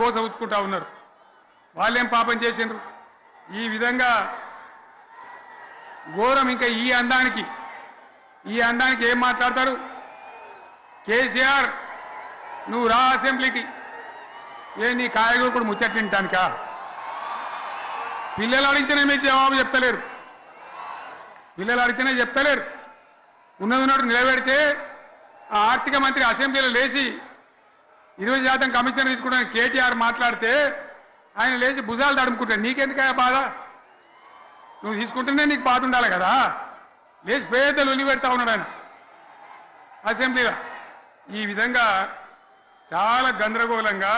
గోస ఉచ్చుకుంటా ఉన్నారు. వాళ్ళేం పాపం చేసిండ్రు? ఈ విధంగా ఘోరం. ఇంకా ఈ అందానికి ఏం మాట్లాడతారు? కేసీఆర్ నువ్వు రా అసెంబ్లీకి, ఏ నీ కాయగూరకుడు ముచ్చట్లు తింటానికా? పిల్లలు అడిగితేనే మీరు జవాబు చెప్తలేరు. ఉన్నది నిలబెడితే ఆ ఆర్థిక మంత్రి అసెంబ్లీలో లేచి 20% కమిషన్ తీసుకుంటాను కేటీఆర్ మాట్లాడితే ఆయన లేచి భుజాలు తడుముకుంటాడు. నీకెందుకయ్యా బాధ? నువ్వు తీసుకుంటేనే నీకు బాధ ఉండాలి కదా. లేచి పేదలు ఉల్లి పెడతా ఉన్నాడు ఆయన అసెంబ్లీలో. ఈ విధంగా చాలా గందరగోళంగా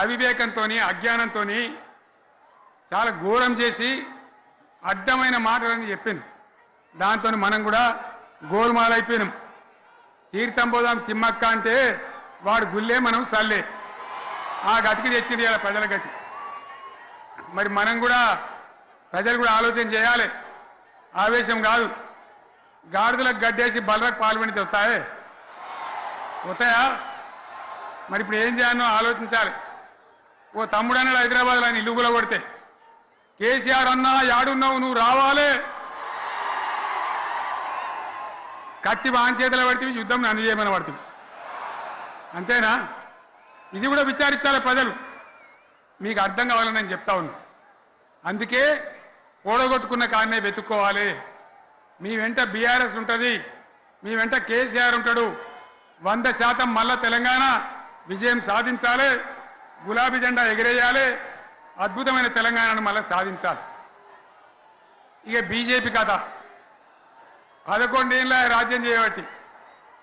అవివేకంతో అజ్ఞానంతో చాలా ఘోరం చేసి అడ్డమైన మాటలని చెప్పింది. దాంతో మనం కూడా గోల్మాలైపోయినాం. తీర్థం పోదాం తిమ్మక్క అంటే వాడు గుల్లే, మనం సల్లే. ఆ గతికి తెచ్చింది ఇలా ప్రజల గతి. మరి మనం కూడా ప్రజలు కూడా ఆలోచన చేయాలి. ఆవేశం కాదు. గాడిదలకు గడ్డేసి బలరకు పాల్పడితే వస్తాయా? మరి ఇప్పుడు ఏం చేయాలో ఆలోచించాలి. ఓ తమ్ముడు అన్నాడు హైదరాబాద్లో, ఆయన ఇల్లు కూడా కొడితే, కేసీఆర్ అన్నా యాడున్నావు, నువ్వు రావాలి, కత్తి వాంచేతలు పడితే యుద్ధం నన్ను చేయమని పడుతుంది. అంతేనా? ఇది కూడా విచారించాలి ప్రజలు. మీకు అర్థం కావాలని నేను చెప్తా ఉన్నా. అందుకే ఓడగొట్టుకున్న కారణే వెతుక్కోవాలి. మీ వెంట బీఆర్ఎస్ ఉంటుంది, మీ వెంట కేసీఆర్ ఉంటాడు. 100% మళ్ళా తెలంగాణ విజయం సాధించాలి, గులాబీ జెండా ఎగిరేయాలి, అద్భుతమైన తెలంగాణను మళ్ళీ సాధించాలి. ఇక బీజేపీ కథ 11 ఏళ్ళ రాజ్యం చేయబట్టి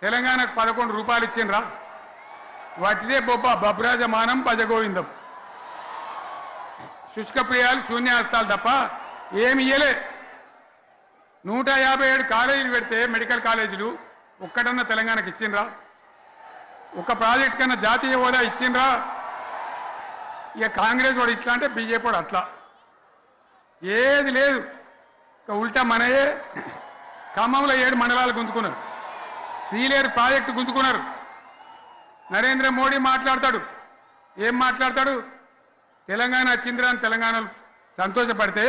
తెలంగాణకు 11 రూపాయలు ఇచ్చిండ్రా? వాటిదే బబ్రాజమానం భజగోవిందం. శుష్కప్రియాలు శూన్యాస్తాలు తప్ప ఏమి ఇయ్యలే. 157 కాలేజీలు పెడితే మెడికల్ కాలేజీలు ఒక్కటన్నా తెలంగాణకు ఇచ్చిండ్రా? ఒక ప్రాజెక్ట్ కన్నా జాతీయ హోదా ఇచ్చిండ్రా? ఇక కాంగ్రెస్ వాడు ఇట్లా అంటే బీజేపీ వాడు అట్లా. ఏది లేదు. ఇక ఉల్టా మనయే. ఖమ్మంలో 7 మండలాలు గుంజుకున్నారు. సీలేరు ప్రాజెక్టు గుంజుకున్నారు. నరేంద్ర మోడీ మాట్లాడతాడు. ఏం మాట్లాడతాడు? తెలంగాణ వచ్చిందిరా అని తెలంగాణలో సంతోషపడితే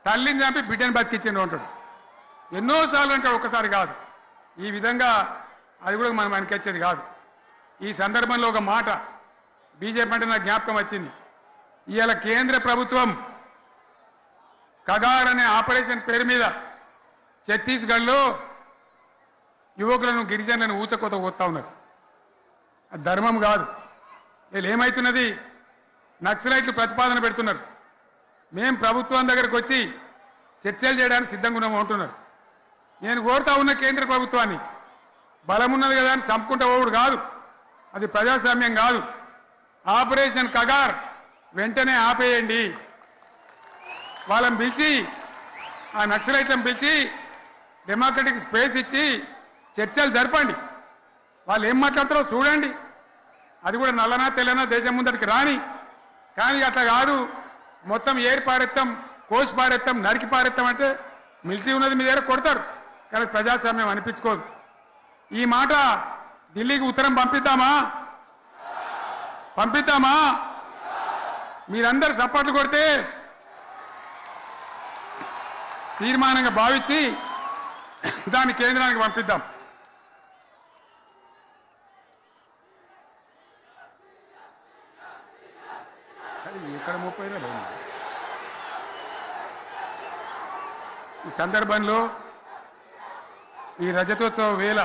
తల్లిని చంపి బిడ్డను బతికిచ్చిండ్రు అంటాడు. ఎన్నోసార్లు అంటాడు, ఒక్కసారి కాదు. ఈ విధంగా అది కూడా మనం వెనకొచ్చేది కాదు. ఈ సందర్భంలో ఒక మాట బీజేపీ అంటే నాకు జ్ఞాపకం వచ్చింది. ఇవాళ కేంద్ర ప్రభుత్వం కగార్ అనే ఆపరేషన్ పేరు మీద ఛత్తీస్గఢ్లో యువకులను గిరిజనులను ఊచకోత పోతా ఉన్నారు. అది ధర్మం కాదు. వీళ్ళు ఏమవుతున్నది? నక్సలైట్లు ప్రతిపాదన పెడుతున్నారు. మేం ప్రభుత్వం దగ్గరకు వచ్చి చర్చలు చేయడానికి సిద్ధంగా ఉన్నాము అంటున్నారు. నేను కోరుతా ఉన్న కేంద్ర ప్రభుత్వాన్ని, బలం ఉన్నది కదా అని చంపుకుంటా పోవుడు కాదు, అది ప్రజాస్వామ్యం కాదు. ఆపరేషన్ కగార్ వెంటనే ఆపేయండి. వాళ్ళని పిలిచి, ఆ నక్సలైట్లను పిలిచి డెమోక్రటిక్ స్పేస్ ఇచ్చి చర్చలు జరపండి. వాళ్ళు ఏం మాట్లాడతారో చూడండి. అది కూడా నల్లనా తెల్లనా దేశం ముందరికి రాని. కానీ అట్లా కాదు, మొత్తం ఏరి పారెత్తాం, కోసి పారెత్తాం, నరికి పారెత్తాం అంటే మిలిటరీ ఉన్నది మీ దగ్గర కొడతారు. కానీ ప్రజాస్వామ్యం అనిపించుకోదు. ఈ మాట ఢిల్లీకి ఉత్తరం పంపిద్దామా? మీరందరూ సపోర్ట్లు కొడితే తీర్మానంగా భావించి దాన్ని కేంద్రానికి పంపిద్దాం. ఎక్కడ 30 లేదు. ఈ సందర్భంలో ఈ రజతోత్సవ వేళ